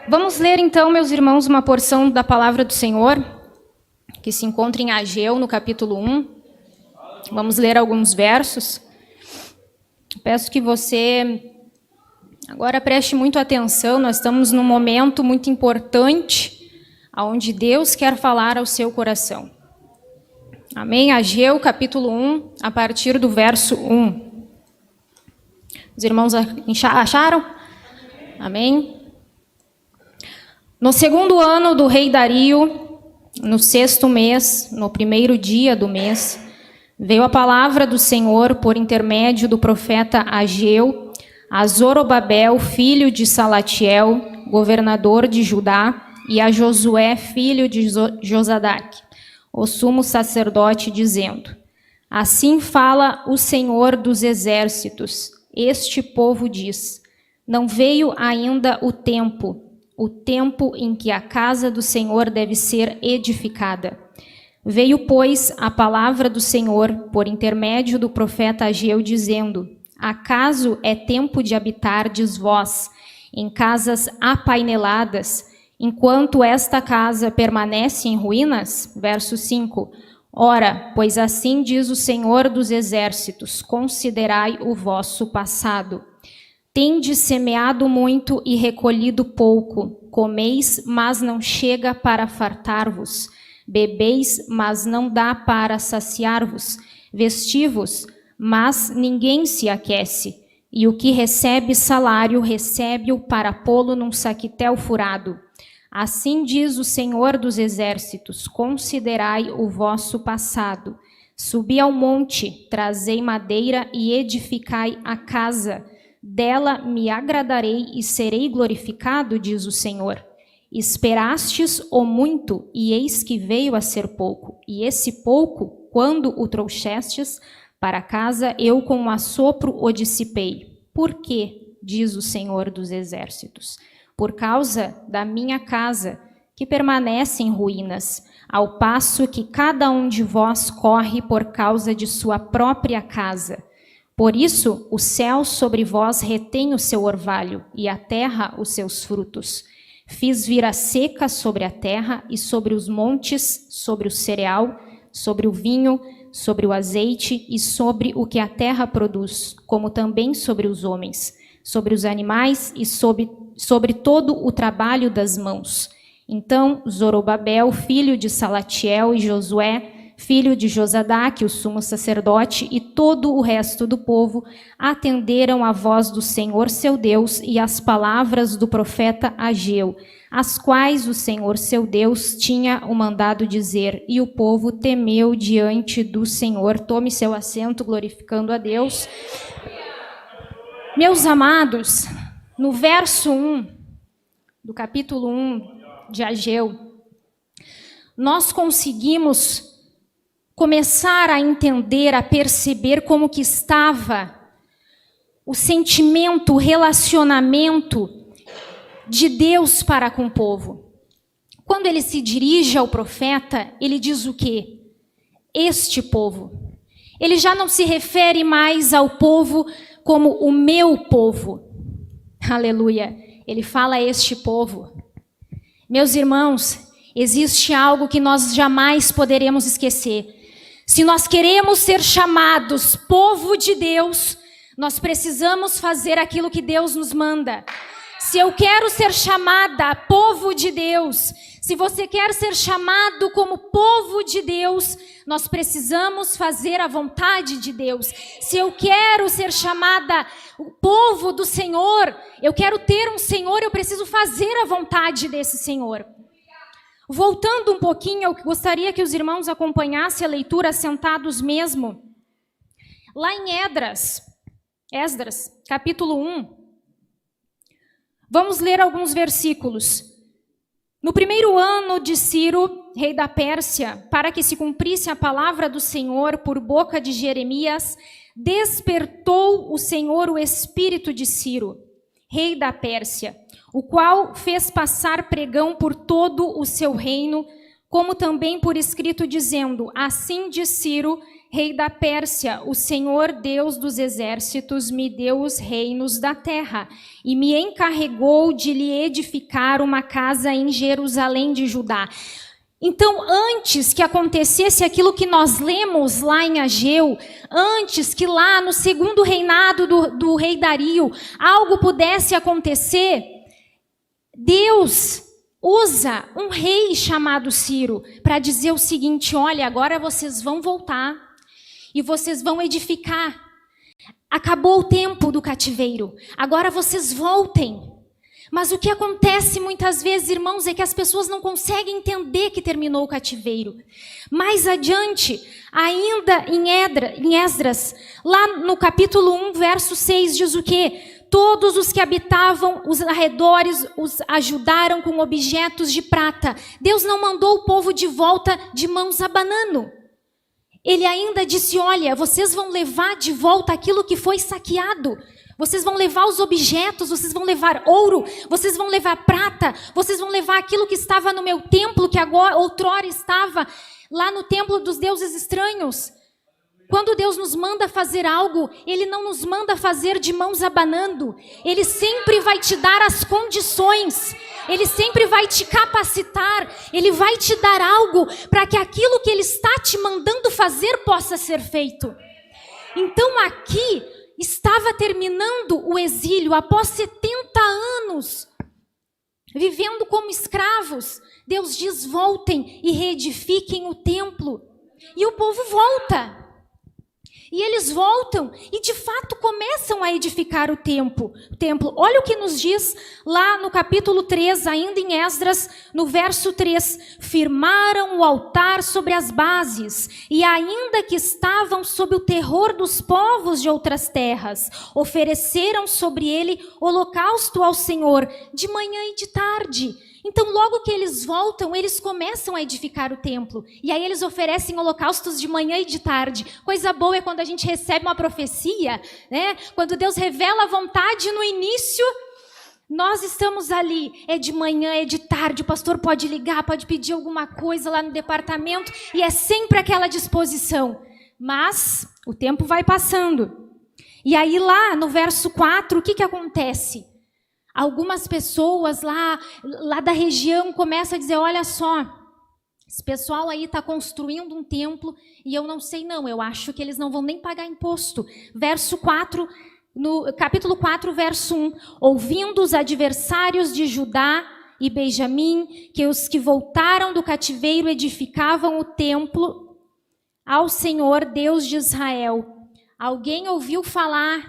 Vamos ler então, meus irmãos, uma porção da palavra do Senhor, que se encontra em Ageu, no capítulo 1. Vamos ler alguns versos. Peço que você agora preste muito atenção, nós estamos num momento muito importante, onde Deus quer falar ao seu coração. Amém? Ageu, capítulo 1, a partir do verso 1. Os irmãos acharam? Amém? No segundo ano do rei Dario, no 6º mês, no 1º dia do mês, veio a palavra do Senhor por intermédio do profeta Ageu a Zorobabel, filho de Salatiel, governador de Judá, e a Josué, filho de Josadaque, o sumo sacerdote, dizendo: Assim fala o Senhor dos exércitos, este povo diz: Não veio ainda o tempo em que a casa do Senhor deve ser edificada. Veio, pois, a palavra do Senhor por intermédio do profeta Ageu, dizendo: Acaso é tempo de habitardes vós em casas apaineladas, enquanto esta casa permanece em ruínas? Verso 5. Ora, pois assim diz o Senhor dos exércitos: Considerai o vosso passado. Tendes semeado muito e recolhido pouco. Comeis, mas não chega para fartar-vos. Bebeis, mas não dá para saciar-vos. Vesti-vos, mas ninguém se aquece. E o que recebe salário, recebe-o para pô-lo num saquitel furado. Assim diz o Senhor dos exércitos: Considerai o vosso passado. Subi ao monte, trazei madeira e edificai a casa. Dela me agradarei e serei glorificado, diz o Senhor. Esperastes o muito, e eis que veio a ser pouco. E esse pouco, quando o trouxestes para casa, eu com um assopro o dissipei. Por quê? Diz o Senhor dos exércitos. Por causa da minha casa, que permanece em ruínas, ao passo que cada um de vós corre por causa de sua própria casa. Por isso, o céu sobre vós retém o seu orvalho, e a terra os seus frutos. Fiz vir a seca sobre a terra e sobre os montes, sobre o cereal, sobre o vinho, sobre o azeite e sobre o que a terra produz, como também sobre os homens, sobre os animais e sobre todo o trabalho das mãos. Então Zorobabel, filho de Salatiel, e Josué, filho de Josadaque, o sumo sacerdote, e todo o resto do povo atenderam à voz do Senhor seu Deus e às palavras do profeta Ageu, as quais o Senhor seu Deus tinha o mandado dizer, e o povo temeu diante do Senhor. Tome seu assento, glorificando a Deus. Meus amados, no verso 1 do capítulo 1 de Ageu, nós conseguimos começar a entender, a perceber como que estava o sentimento, o relacionamento de Deus para com o povo. Quando ele se dirige ao profeta, ele diz o quê? Este povo. Ele já não se refere mais ao povo como o meu povo. Aleluia. Ele fala este povo. Meus irmãos, existe algo que nós jamais poderemos esquecer. Se nós queremos ser chamados povo de Deus, nós precisamos fazer aquilo que Deus nos manda. Se eu quero ser chamada povo de Deus, se você quer ser chamado como povo de Deus, nós precisamos fazer a vontade de Deus. Se eu quero ser chamada o povo do Senhor, eu quero ter um Senhor, eu preciso fazer a vontade desse Senhor. Voltando um pouquinho, eu gostaria que os irmãos acompanhassem a leitura sentados mesmo. Lá em Esdras, capítulo 1. Vamos ler alguns versículos. No 1º ano de Ciro, rei da Pérsia, para que se cumprisse a palavra do Senhor por boca de Jeremias, despertou o Senhor o espírito de Ciro, rei da Pérsia, o qual fez passar pregão por todo o seu reino, como também por escrito dizendo: assim diz Ciro, rei da Pérsia, o Senhor Deus dos exércitos me deu os reinos da terra e me encarregou de lhe edificar uma casa em Jerusalém de Judá. Então, antes que acontecesse aquilo que nós lemos lá em Ageu, antes que lá no segundo reinado do rei Dario algo pudesse acontecer, Deus usa um rei chamado Ciro para dizer o seguinte: olha, agora vocês vão voltar e vocês vão edificar. Acabou o tempo do cativeiro, agora vocês voltem. Mas o que acontece muitas vezes, irmãos, é que as pessoas não conseguem entender que terminou o cativeiro. Mais adiante, ainda em Esdras, lá no capítulo 1, verso 6, diz o quê? Todos os que habitavam os arredores os ajudaram com objetos de prata. Deus não mandou o povo de volta de mãos abanando. Ele ainda disse: olha, vocês vão levar de volta aquilo que foi saqueado. Vocês vão levar os objetos, vocês vão levar ouro, vocês vão levar prata, vocês vão levar aquilo que estava no meu templo, que agora outrora estava lá no templo dos deuses estranhos. Quando Deus nos manda fazer algo, Ele não nos manda fazer de mãos abanando. Ele sempre vai te dar as condições, Ele sempre vai te capacitar, Ele vai te dar algo para que aquilo que Ele está te mandando fazer possa ser feito. Então aqui estava terminando o exílio após 70 anos, vivendo como escravos. Deus diz: voltem e reedifiquem o templo. E o povo volta. E eles voltam e de fato começam a edificar o templo. Olha o que nos diz lá no capítulo 3, ainda em Esdras, no verso 3. Firmaram o altar sobre as bases, e ainda que estavam sob o terror dos povos de outras terras, ofereceram sobre ele holocausto ao Senhor, de manhã e de tarde. Então, logo que eles voltam, eles começam a edificar o templo. E aí eles oferecem holocaustos de manhã e de tarde. Coisa boa é quando a gente recebe uma profecia, né? Quando Deus revela a vontade no início, nós estamos ali. É de manhã, é de tarde. O pastor pode ligar, pode pedir alguma coisa lá no departamento. E é sempre aquela disposição. Mas o tempo vai passando. E aí lá no verso 4, o que acontece? Algumas pessoas lá da região começam a dizer: olha só, esse pessoal aí está construindo um templo e eu não sei não, eu acho que eles não vão nem pagar imposto. Verso 4, no capítulo 4, verso 1. Ouvindo os adversários de Judá e Benjamim, que os que voltaram do cativeiro edificavam o templo ao Senhor Deus de Israel. Alguém ouviu falar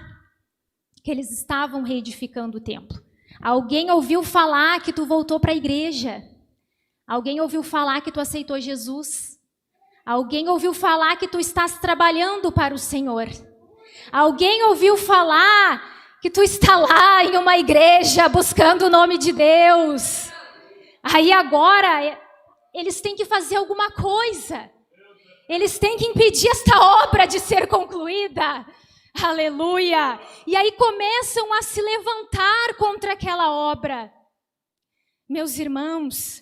que eles estavam reedificando o templo? Alguém ouviu falar que tu voltou para a igreja? Alguém ouviu falar que tu aceitou Jesus? Alguém ouviu falar que tu estás trabalhando para o Senhor? Alguém ouviu falar que tu está lá em uma igreja buscando o nome de Deus? Aí agora eles têm que fazer alguma coisa. Eles têm que impedir esta obra de ser concluída. Aleluia! E aí começam a se levantar contra aquela obra. Meus irmãos,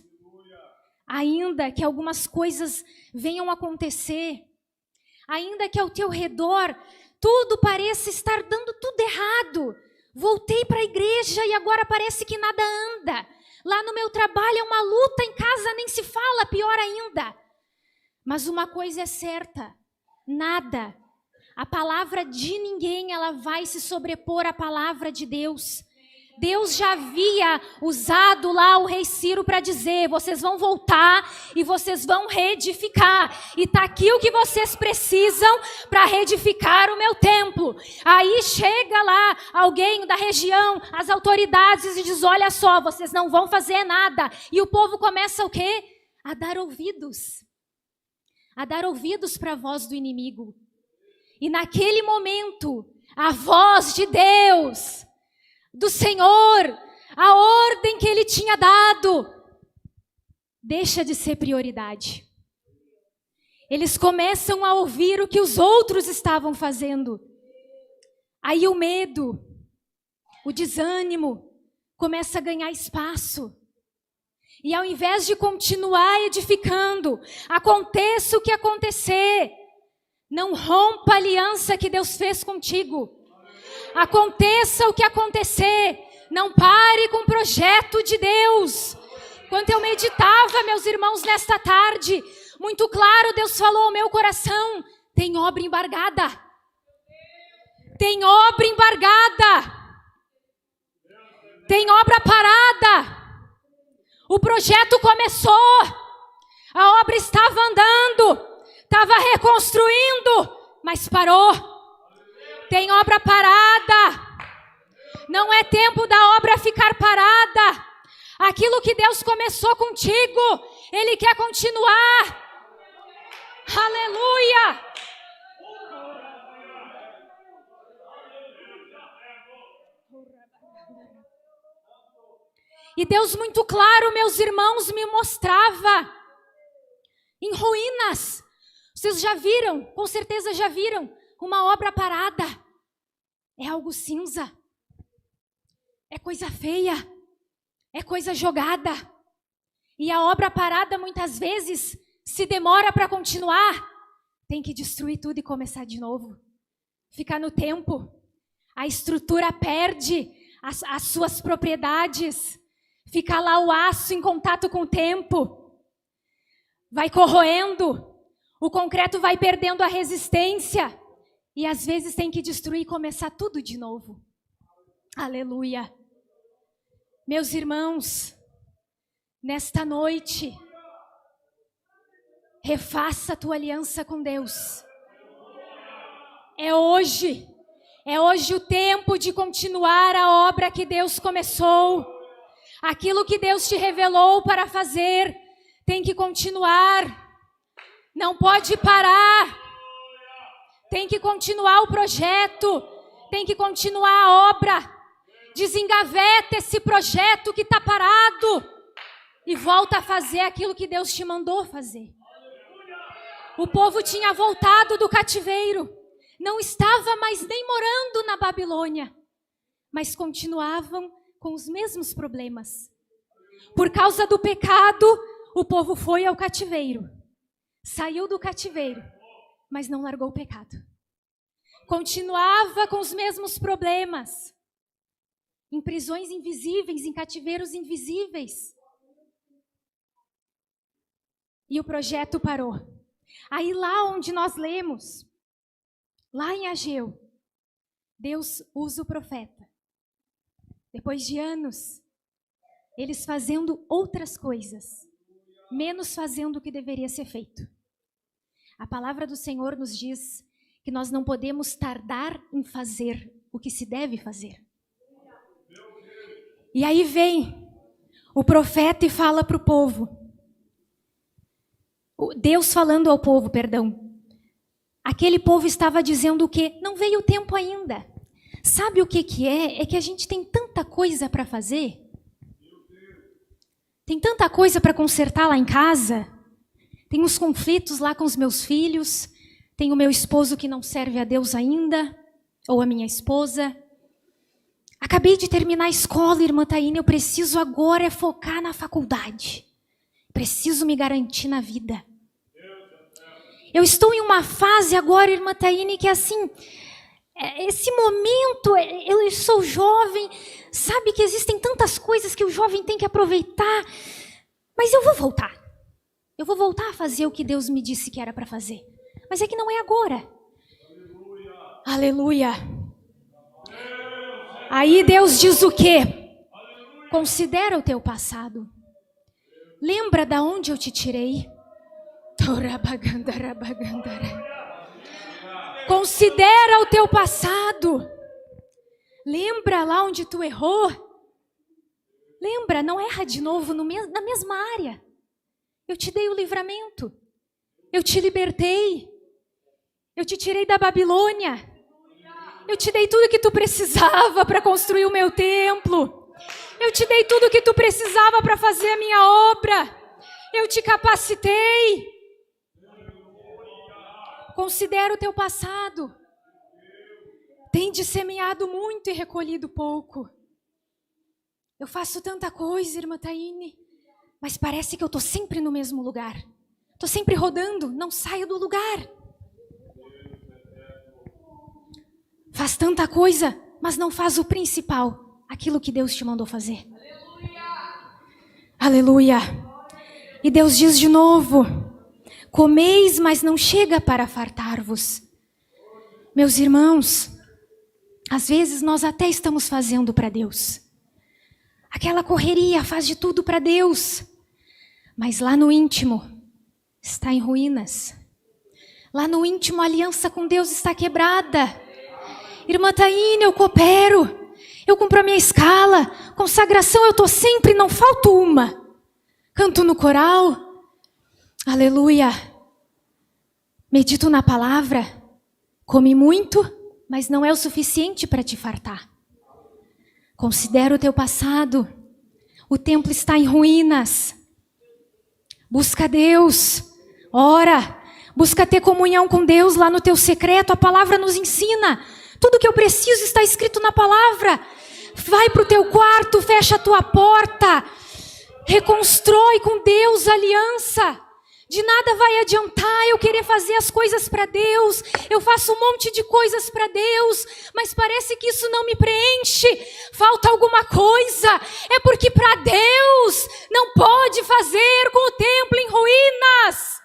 ainda que algumas coisas venham a acontecer, ainda que ao teu redor tudo pareça estar dando tudo errado. Voltei para a igreja e agora parece que nada anda. Lá no meu trabalho é uma luta, em casa nem se fala, pior ainda. Mas uma coisa é certa, nada. A palavra de ninguém, ela vai se sobrepor à palavra de Deus. Deus já havia usado lá o rei Ciro para dizer: vocês vão voltar e vocês vão reedificar. E está aqui o que vocês precisam para reedificar o meu templo. Aí chega lá alguém da região, as autoridades, e diz: olha só, vocês não vão fazer nada. E o povo começa o quê? A dar ouvidos. A dar ouvidos para a voz do inimigo. E naquele momento, a voz de Deus, do Senhor, a ordem que Ele tinha dado, deixa de ser prioridade. Eles começam a ouvir o que os outros estavam fazendo. Aí o medo, o desânimo, começa a ganhar espaço. E ao invés de continuar edificando, aconteça o que acontecer, não rompa a aliança que Deus fez contigo. Aconteça o que acontecer, não pare com o projeto de Deus. Quando eu meditava, meus irmãos, nesta tarde, muito claro, Deus falou ao meu coração: tem obra embargada. Tem obra embargada. Tem obra parada. O projeto começou. A obra estava andando. Estava reconstruindo, mas parou. Tem obra parada. Não é tempo da obra ficar parada. Aquilo que Deus começou contigo, Ele quer continuar. Aleluia! E Deus muito claro, meus irmãos, me mostrava em ruínas. Vocês já viram, com certeza já viram, uma obra parada. É algo cinza. É coisa feia. É coisa jogada. E a obra parada muitas vezes se demora para continuar. Tem que destruir tudo e começar de novo. Fica no tempo. A estrutura perde as suas propriedades. Fica lá o aço em contato com o tempo. Vai corroendo. O concreto vai perdendo a resistência. E às vezes tem que destruir e começar tudo de novo. Aleluia. Meus irmãos, nesta noite, refaça a tua aliança com Deus. É hoje o tempo de continuar a obra que Deus começou. Aquilo que Deus te revelou para fazer, tem que continuar. Não pode parar. Tem que continuar o projeto. Tem que continuar a obra. Desengaveta esse projeto que está parado e volta a fazer aquilo que Deus te mandou fazer. O povo tinha voltado do cativeiro. Não estava mais nem morando na Babilônia, mas continuavam com os mesmos problemas. Por causa do pecado, o povo foi ao cativeiro. Saiu do cativeiro, mas não largou o pecado. Continuava com os mesmos problemas. Em prisões invisíveis, em cativeiros invisíveis. E o projeto parou. Aí lá onde nós lemos, lá em Ageu, Deus usa o profeta. Depois de anos, eles fazendo outras coisas, menos fazendo o que deveria ser feito. A palavra do Senhor nos diz que nós não podemos tardar em fazer o que se deve fazer. E aí vem o profeta e fala para o povo. Deus falando ao povo, perdão. Aquele povo estava dizendo o quê? Não veio o tempo ainda. Sabe o que é? É que a gente tem tanta coisa para fazer. Tem tanta coisa para consertar lá em casa. Tem uns conflitos lá com os meus filhos. Tem o meu esposo que não serve a Deus ainda. Ou a minha esposa. Acabei de terminar a escola, irmã Taíne. Eu preciso agora focar na faculdade. Preciso me garantir na vida. Eu estou em uma fase agora, irmã Taíne, que é assim... Esse momento, eu sou jovem, sabe que existem tantas coisas que o jovem tem que aproveitar, mas eu vou voltar. Eu vou voltar a fazer o que Deus me disse que era para fazer. Mas é que não é agora. Aleluia. Aí Deus diz o quê? Considera o teu passado. Lembra da onde eu te tirei? Considera o teu passado. Lembra lá onde tu errou. Lembra, não erra de novo na mesma área. Eu te dei o livramento. Eu te libertei. Eu te tirei da Babilônia. Eu te dei tudo que tu precisava para construir o meu templo. Eu te dei tudo que tu precisava para fazer a minha obra. Eu te capacitei. Considera o teu passado. Tem semeado muito e recolhido pouco. Eu faço tanta coisa, irmã Taíne. mas parece que eu estou sempre no mesmo lugar. Estou sempre rodando, não saio do lugar. Faz tanta coisa, mas não faz o principal, aquilo que Deus te mandou fazer. Aleluia. E Deus diz de novo: comeis, mas não chega para fartar-vos. Meus irmãos, às vezes nós até estamos fazendo para Deus. Aquela correria faz de tudo para Deus. Mas lá no íntimo está em ruínas. Lá no íntimo a aliança com Deus está quebrada. Irmã Taíne, eu coopero. Eu cumpro a minha escala. Consagração eu estou sempre, não falto uma. Canto no coral. Aleluia. Medito na palavra. Come muito, mas não é o suficiente para te fartar. Considera o teu passado. O templo está em ruínas. Busca Deus. Ora. Busca ter comunhão com Deus lá no teu secreto. A palavra nos ensina. Tudo que eu preciso está escrito na palavra. Vai para o teu quarto, fecha a tua porta. Reconstrói com Deus a aliança. De nada vai adiantar eu querer fazer as coisas para Deus. Eu faço um monte de coisas para Deus, mas parece que isso não me preenche. Falta alguma coisa. É porque para Deus não pode fazer com o templo em ruínas.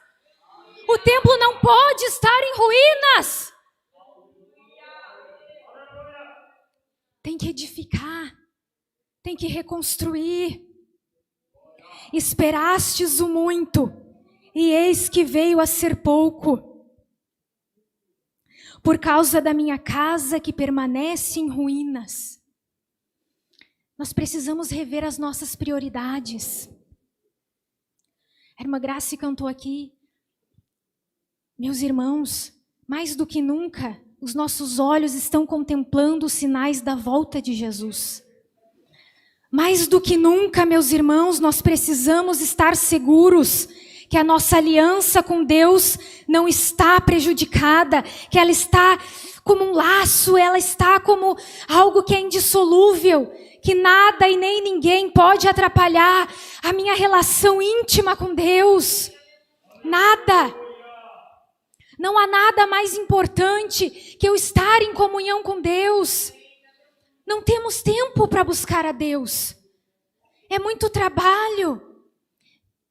O templo não pode estar em ruínas. Tem que edificar. Tem que reconstruir. Esperastes o muito, e eis que veio a ser pouco. Por causa da minha casa que permanece em ruínas. Nós precisamos rever as nossas prioridades. A irmã Grace cantou aqui. Meus irmãos, mais do que nunca, os nossos olhos estão contemplando os sinais da volta de Jesus. Mais do que nunca, meus irmãos, nós precisamos estar seguros que a nossa aliança com Deus não está prejudicada, que ela está como um laço, ela está como algo que é indissolúvel, que nada e nem ninguém pode atrapalhar a minha relação íntima com Deus. Nada. Não há nada mais importante que eu estar em comunhão com Deus. Não temos tempo para buscar a Deus. É muito trabalho.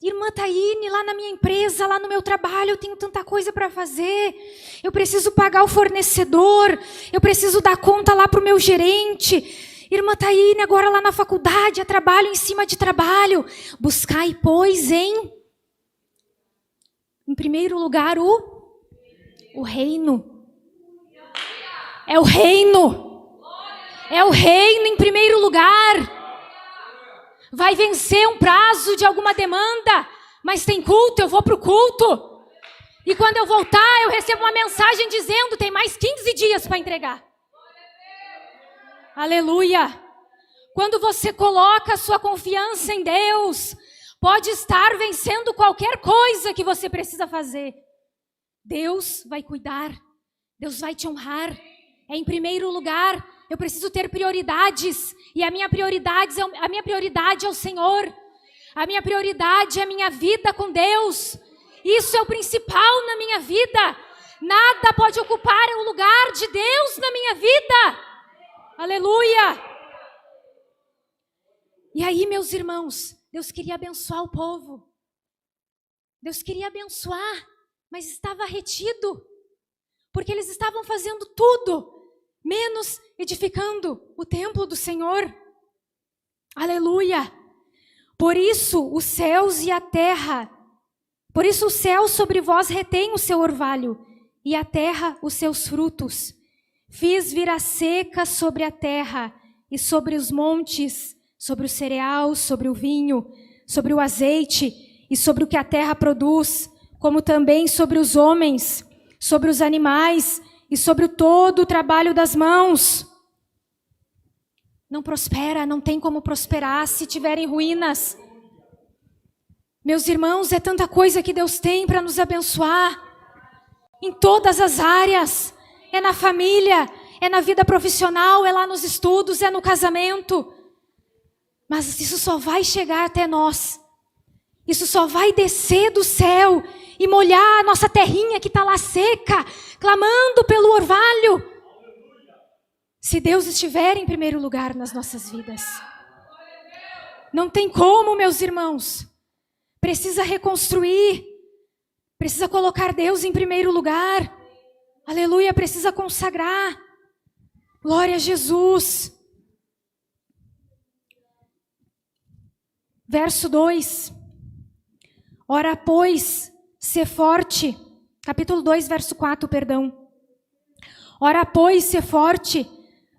Irmã Taíne, lá na minha empresa, lá no meu trabalho, eu tenho tanta coisa para fazer. Eu preciso pagar o fornecedor. Eu preciso dar conta lá para o meu gerente. Irmã Taíne, agora lá na faculdade, é trabalho em cima de trabalho. Buscai, pois, em primeiro lugar, o reino. É o reino. É o reino em primeiro lugar. Vai vencer um prazo de alguma demanda, mas tem culto, eu vou para o culto. E quando eu voltar, eu recebo uma mensagem dizendo, tem mais 15 dias para entregar. Aleluia. Quando você coloca a sua confiança em Deus, pode estar vencendo qualquer coisa que você precisa fazer. Deus vai cuidar, Deus vai te honrar. É em primeiro lugar. Eu preciso ter prioridades. E a minha prioridade é o Senhor. A minha prioridade é a minha vida com Deus. Isso é o principal na minha vida. Nada pode ocupar o lugar de Deus na minha vida. Aleluia. E aí, meus irmãos, Deus queria abençoar o povo. Deus queria abençoar, mas estava retido. Porque eles estavam fazendo tudo menos edificando o templo do Senhor. Aleluia. Por isso os céus e a terra, por isso o céu sobre vós retém o seu orvalho, e a terra os seus frutos. Fiz vir a seca sobre a terra, e sobre os montes, sobre o cereal, sobre o vinho, sobre o azeite, e sobre o que a terra produz, como também sobre os homens, sobre os animais, e sobre todo o trabalho das mãos. Não prospera, não tem como prosperar se tiverem ruínas. Meus irmãos, é tanta coisa que Deus tem para nos abençoar. Em todas as áreas. É na família, é na vida profissional, é lá nos estudos, é no casamento. Mas isso só vai chegar até nós Isso só vai descer do céu e molhar a nossa terrinha que está lá seca, clamando pelo orvalho. Se Deus estiver em primeiro lugar nas nossas vidas. Não tem como, meus irmãos. Precisa reconstruir. Precisa colocar Deus em primeiro lugar. Aleluia, precisa consagrar. Glória a Jesus. Verso 2. Ora, pois, sê forte. Capítulo 2, verso 4, perdão. Ora, pois, sê forte,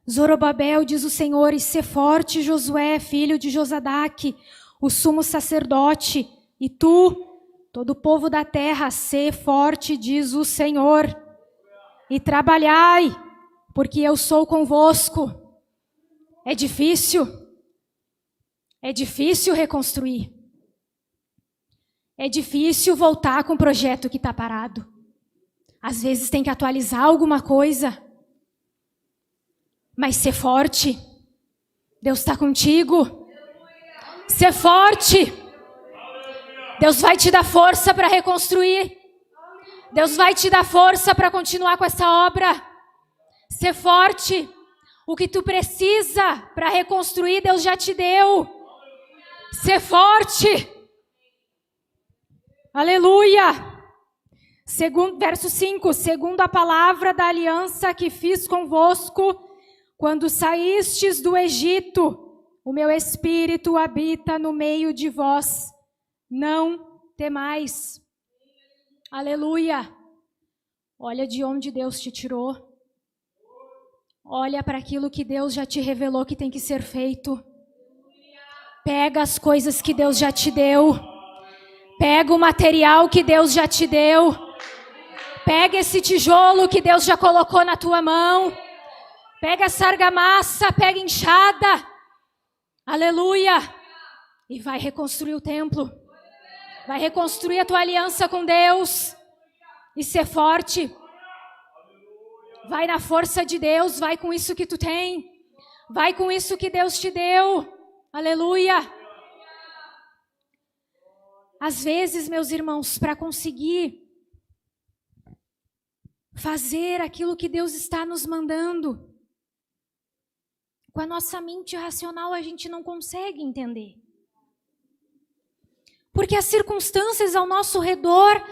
Zorobabel, diz o Senhor, e sê forte, Josué, filho de Josadaque, o sumo sacerdote, e tu, todo o povo da terra, sê forte, diz o Senhor, e trabalhai, porque eu sou convosco. É difícil reconstruir. É difícil voltar com o projeto que está parado. Às vezes tem que atualizar alguma coisa. Mas ser forte. Deus está contigo. Ser forte. Deus vai te dar força para reconstruir. Deus vai te dar força para continuar com essa obra. Ser forte. O que tu precisa para reconstruir, Deus já te deu. Ser forte. Aleluia. Verso 5. Segundo a palavra da aliança que fiz convosco, quando saístes do Egito, o meu espírito habita no meio de vós. Não temais. Aleluia. Olha de onde Deus te tirou. Olha para aquilo que Deus já te revelou que tem que ser feito. Pega as coisas que Deus já te deu. Pega o material que Deus já te deu. Pega esse tijolo que Deus já colocou na tua mão. Pega essa argamassa, pega a enxada. Aleluia. E vai reconstruir o templo. Vai reconstruir a tua aliança com Deus. E ser forte. Vai na força de Deus, vai com isso que tu tem. Vai com isso que Deus te deu. Aleluia. Às vezes, meus irmãos, para conseguir fazer aquilo que Deus está nos mandando, com a nossa mente racional a gente não consegue entender. Porque as circunstâncias ao nosso redor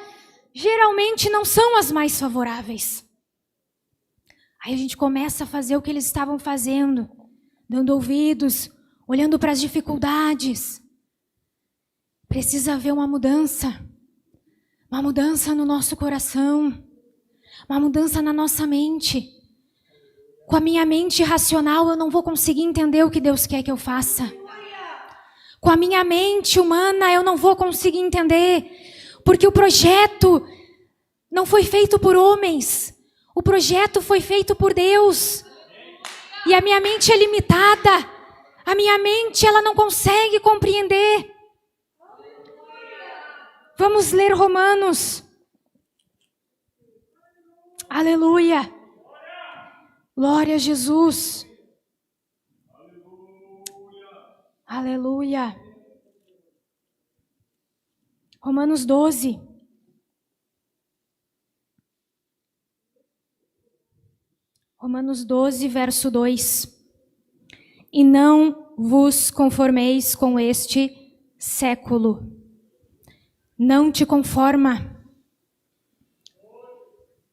geralmente não são as mais favoráveis. Aí a gente começa a fazer o que eles estavam fazendo, dando ouvidos, olhando para as dificuldades. Precisa haver uma mudança no nosso coração, uma mudança na nossa mente. Com a minha mente racional eu não vou conseguir entender o que Deus quer que eu faça. Com a minha mente humana eu não vou conseguir entender, porque o projeto não foi feito por homens, o projeto foi feito por Deus. E a minha mente é limitada, a minha mente ela não consegue compreender. Vamos ler Romanos. Aleluia. Glória a Jesus. Aleluia. Romanos 12. Romanos 12, verso 2. E não vos conformeis com este século. Não te conforma.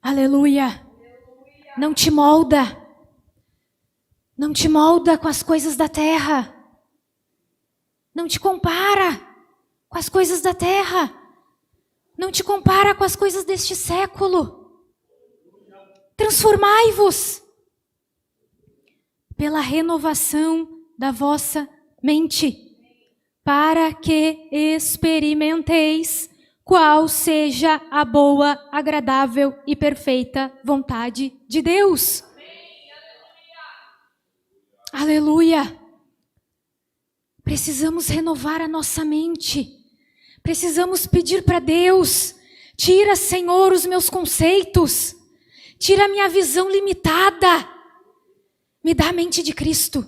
Aleluia. Não te molda. Não te molda com as coisas da terra. Não te compara com as coisas da terra. Não te compara com as coisas deste século. Transformai-vos pela renovação da vossa mente, para que experimenteis qual seja a boa, agradável e perfeita vontade de Deus. Aleluia. Precisamos renovar a nossa mente. Precisamos pedir para Deus, tira, Senhor, os meus conceitos. Tira a minha visão limitada. Me dá a mente de Cristo.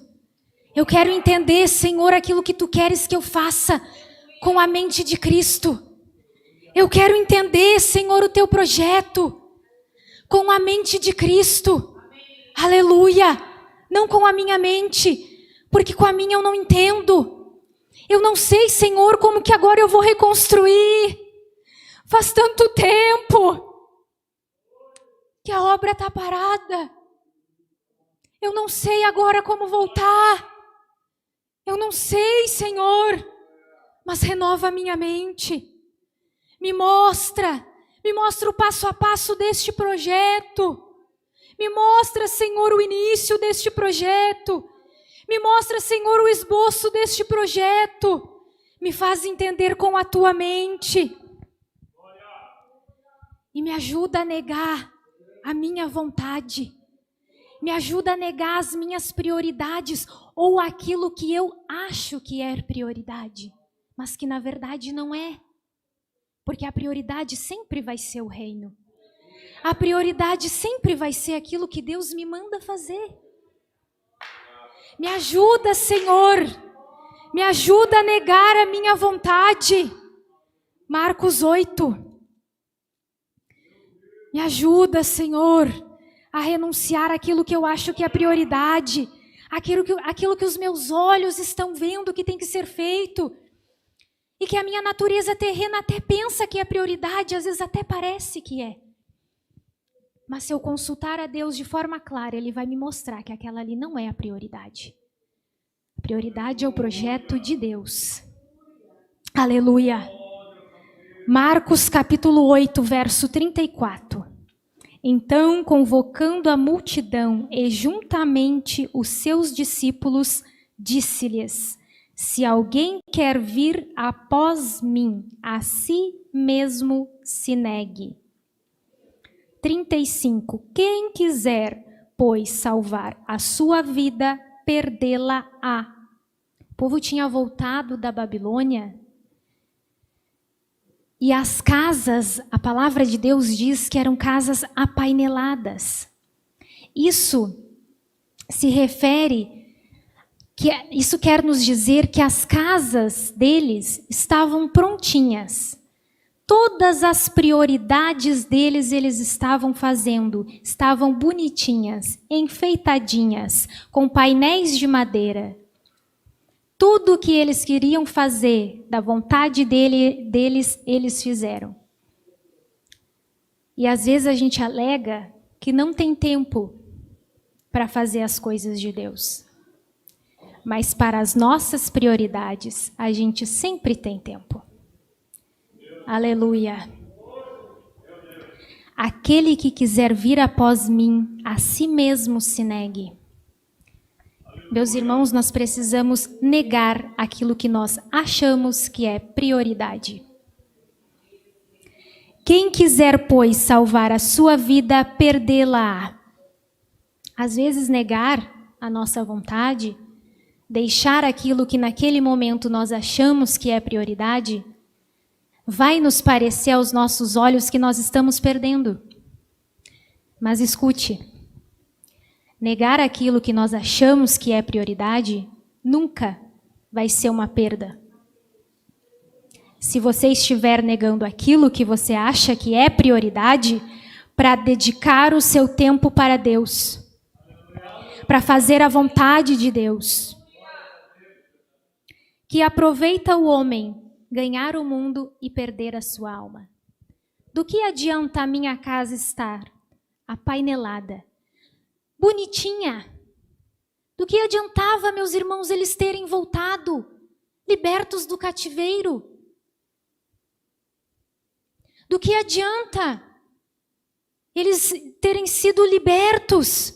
Eu quero entender, Senhor, aquilo que Tu queres que eu faça com a mente de Cristo. Eu quero entender, Senhor, o teu projeto com a mente de Cristo. Aleluia! Não com a minha mente, porque com a minha eu não entendo. Eu não sei, Senhor, como que agora eu vou reconstruir. Faz tanto tempo que a obra está parada. Eu não sei agora como voltar. Eu não sei, Senhor, mas renova a minha mente. Me mostra o passo a passo deste projeto. Me mostra, Senhor, o início deste projeto. Me mostra, Senhor, o esboço deste projeto. Me faz entender com a tua mente. E me ajuda a negar a minha vontade. Me ajuda a negar as minhas prioridades ou aquilo que eu acho que é prioridade, mas que na verdade não é. Porque a prioridade sempre vai ser o reino. A prioridade sempre vai ser aquilo que Deus me manda fazer. Me ajuda, Senhor. Me ajuda a negar a minha vontade. Marcos 8. Me ajuda, Senhor, a renunciar àquilo que eu acho que é prioridade. Aquilo que os meus olhos estão vendo que tem que ser feito. E que a minha natureza terrena até pensa que é prioridade, às vezes até parece que é. Mas se eu consultar a Deus de forma clara, Ele vai me mostrar que aquela ali não é a prioridade. A prioridade é o projeto de Deus. Aleluia. Marcos capítulo 8, verso 34. Então, convocando a multidão e juntamente os seus discípulos, disse-lhes: se alguém quer vir após mim, a si mesmo se negue. 35. Quem quiser, pois, salvar a sua vida, perdê-la-á. O povo tinha voltado da Babilônia e as casas, a palavra de Deus diz que eram casas apaineladas. Isso se refere... Isso quer nos dizer que as casas deles estavam prontinhas. Todas as prioridades deles eles estavam fazendo, estavam bonitinhas, enfeitadinhas, com painéis de madeira. Tudo o que eles queriam fazer, da vontade deles, eles fizeram. E às vezes a gente alega que não tem tempo para fazer as coisas de Deus. Mas para as nossas prioridades, a gente sempre tem tempo. Aleluia. Aquele que quiser vir após mim, a si mesmo se negue. Meus irmãos, nós precisamos negar aquilo que nós achamos que é prioridade. Quem quiser, pois, salvar a sua vida, perdê-la-á. Às vezes, negar a nossa vontade, deixar aquilo que naquele momento nós achamos que é prioridade, vai nos parecer aos nossos olhos que nós estamos perdendo. Mas escute, negar aquilo que nós achamos que é prioridade nunca vai ser uma perda. Se você estiver negando aquilo que você acha que é prioridade, para dedicar o seu tempo para Deus, para fazer a vontade de Deus, que aproveita o homem ganhar o mundo e perder a sua alma. Do que adianta a minha casa estar apainelada, bonitinha? Do que adiantava, meus irmãos, eles terem voltado, libertos do cativeiro? Do que adianta eles terem sido libertos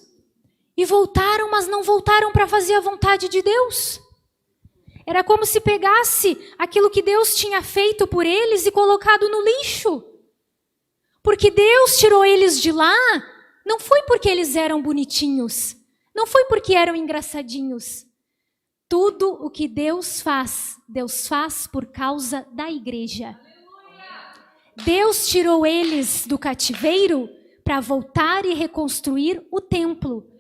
e voltaram, mas não voltaram para fazer a vontade de Deus? Era como se pegasse aquilo que Deus tinha feito por eles e colocado no lixo. Porque Deus tirou eles de lá, não foi porque eles eram bonitinhos, não foi porque eram engraçadinhos. Tudo o que Deus faz por causa da igreja. Deus tirou eles do cativeiro para voltar e reconstruir o templo.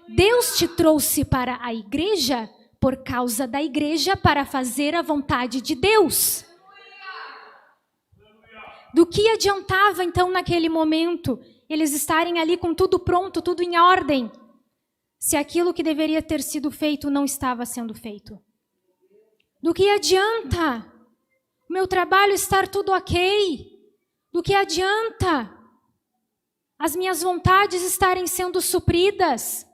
Deus te trouxe para a igreja por causa da igreja, para fazer a vontade de Deus. Do que adiantava então naquele momento eles estarem ali com tudo pronto, tudo em ordem, se aquilo que deveria ter sido feito não estava sendo feito? Do que adianta o meu trabalho estar tudo ok? Do que adianta as minhas vontades estarem sendo supridas?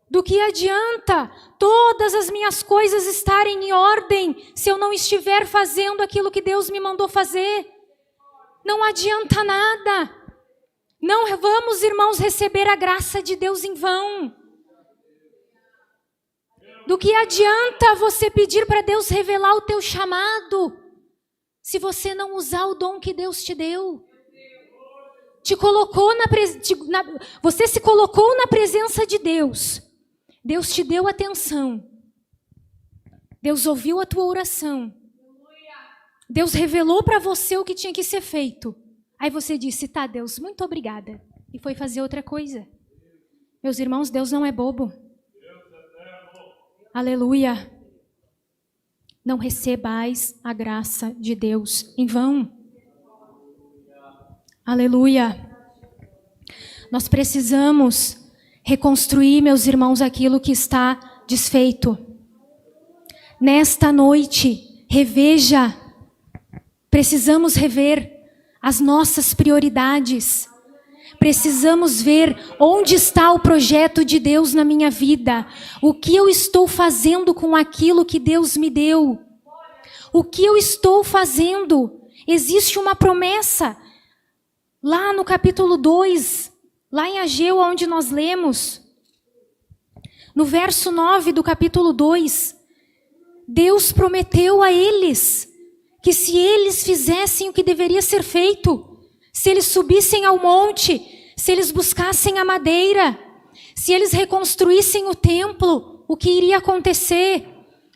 Do que adianta todas as minhas coisas estarem em ordem se eu não estiver fazendo aquilo que Deus me mandou fazer? Não adianta nada. Não vamos, irmãos, receber a graça de Deus em vão. Do que adianta você pedir para Deus revelar o teu chamado, se você não usar o dom que Deus te deu? Você se colocou na presença de Deus. Deus te deu atenção. Deus ouviu a tua oração. Deus revelou para você o que tinha que ser feito. Aí você disse, tá, Deus, muito obrigada. E foi fazer outra coisa. Meus irmãos, Deus não é bobo. Aleluia. Não recebais a graça de Deus em vão. Aleluia. Nós precisamos reconstruir, meus irmãos, aquilo que está desfeito. Nesta noite, reveja. Precisamos rever as nossas prioridades. Precisamos ver onde está o projeto de Deus na minha vida. O que eu estou fazendo com aquilo que Deus me deu? O que eu estou fazendo? Existe uma promessa. Lá no capítulo 2, lá em Ageu, onde nós lemos, no verso 9 do capítulo 2, Deus prometeu a eles que se eles fizessem o que deveria ser feito, se eles subissem ao monte, se eles buscassem a madeira, se eles reconstruíssem o templo, o que iria acontecer?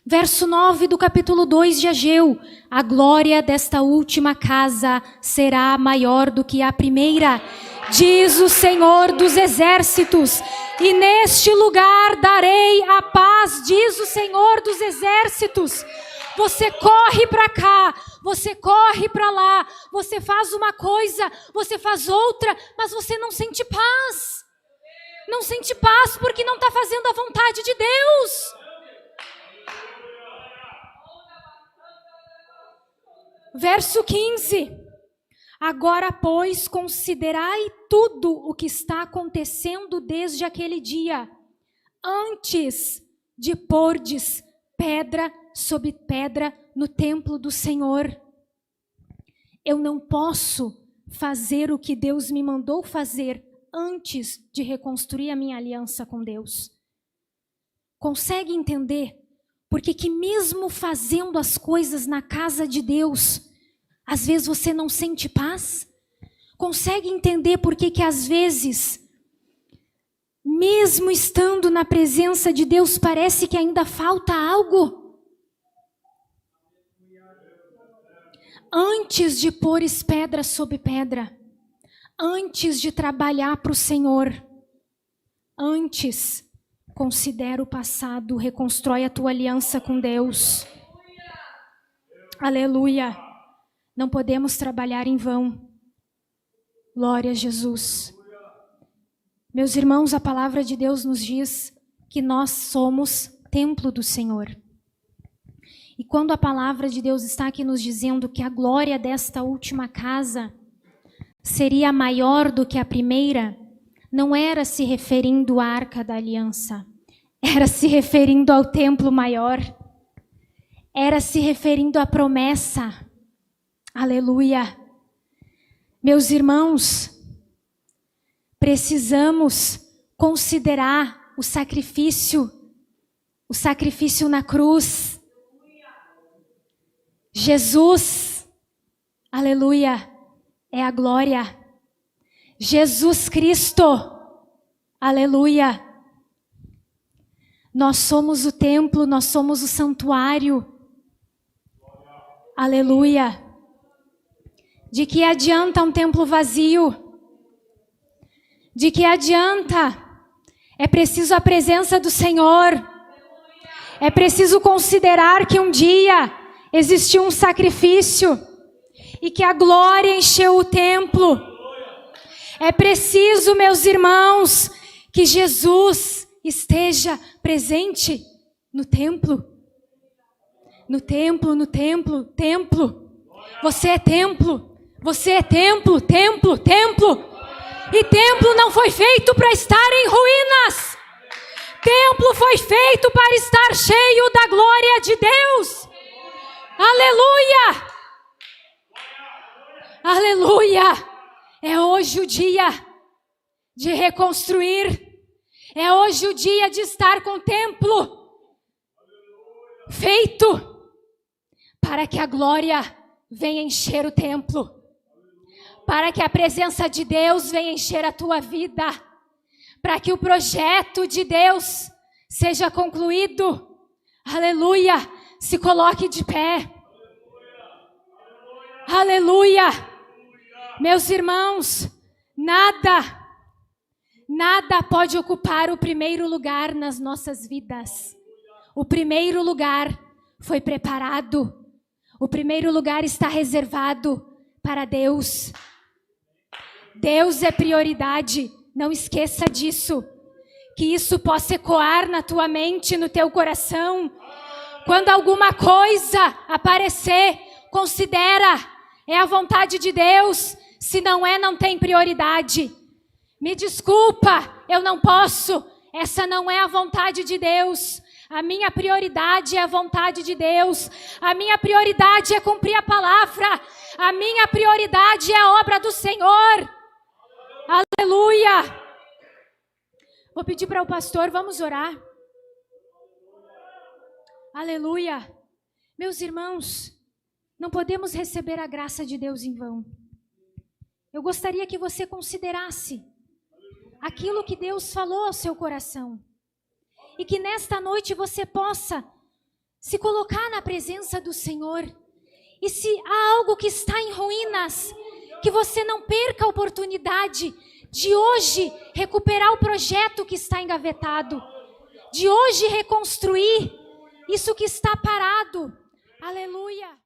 Verso 9 do capítulo 2 de Ageu: a glória desta última casa será maior do que a primeira, diz o Senhor dos exércitos, e neste lugar darei a paz, diz o Senhor dos exércitos. Você corre para cá, você corre para lá, você faz uma coisa, você faz outra, mas você não sente paz. Não sente paz porque não está fazendo a vontade de Deus. Verso 15. Agora, pois, considerai tudo o que está acontecendo desde aquele dia, antes de pordes pedra sobre pedra no templo do Senhor. Eu não posso fazer o que Deus me mandou fazer antes de reconstruir a minha aliança com Deus. Consegue entender? Porque que mesmo fazendo as coisas na casa de Deus, às vezes você não sente paz? Consegue entender por que às vezes, mesmo estando na presença de Deus, parece que ainda falta algo? Antes de pôr pedra sobre pedra, antes de trabalhar para o Senhor, antes, considera o passado, reconstrói a tua aliança com Deus. Aleluia. Não podemos trabalhar em vão. Glória a Jesus. Meus irmãos, a palavra de Deus nos diz que nós somos templo do Senhor. E quando a palavra de Deus está aqui nos dizendo que a glória desta última casa seria maior do que a primeira, não era se referindo à Arca da Aliança, era se referindo ao templo maior, era se referindo à promessa. Aleluia. Meus irmãos, precisamos considerar o sacrifício na cruz. Jesus, aleluia, é a glória. Jesus Cristo, aleluia. Nós somos o templo, nós somos o santuário. Aleluia. De que adianta um templo vazio? De que adianta? É preciso a presença do Senhor. É preciso considerar que um dia existiu um sacrifício. e que a glória encheu o templo. É preciso, meus irmãos, que Jesus esteja presente no templo. No templo, no templo, templo. Você é templo. Você é templo, templo, templo. E templo não foi feito para estar em ruínas. Templo foi feito para estar cheio da glória de Deus. Aleluia! Aleluia! É hoje o dia de reconstruir. É hoje o dia de estar com o templo feito para que a glória venha encher o templo. Para que a presença de Deus venha encher a tua vida. Para que o projeto de Deus seja concluído. Aleluia! Se coloque de pé. Aleluia! Meus irmãos, nada pode ocupar o primeiro lugar nas nossas vidas. O primeiro lugar foi preparado. O primeiro lugar está reservado para Deus. Deus é prioridade. Não esqueça disso. Que isso possa ecoar na tua mente, no teu coração. Quando alguma coisa aparecer, considera, é a vontade de Deus. Se não é, não tem prioridade. Me desculpa, eu não posso. Essa não é a vontade de Deus. A minha prioridade é a vontade de Deus. A minha prioridade é cumprir a palavra. A minha prioridade é a obra do Senhor. Aleluia! Vou pedir para o pastor, vamos orar. Aleluia! Meus irmãos, não podemos receber a graça de Deus em vão. Eu gostaria que você considerasse aquilo que Deus falou ao seu coração. E que nesta noite você possa se colocar na presença do Senhor. E se há algo que está em ruínas, que você não perca a oportunidade de hoje recuperar o projeto que está engavetado. De hoje reconstruir isso que está parado. Aleluia!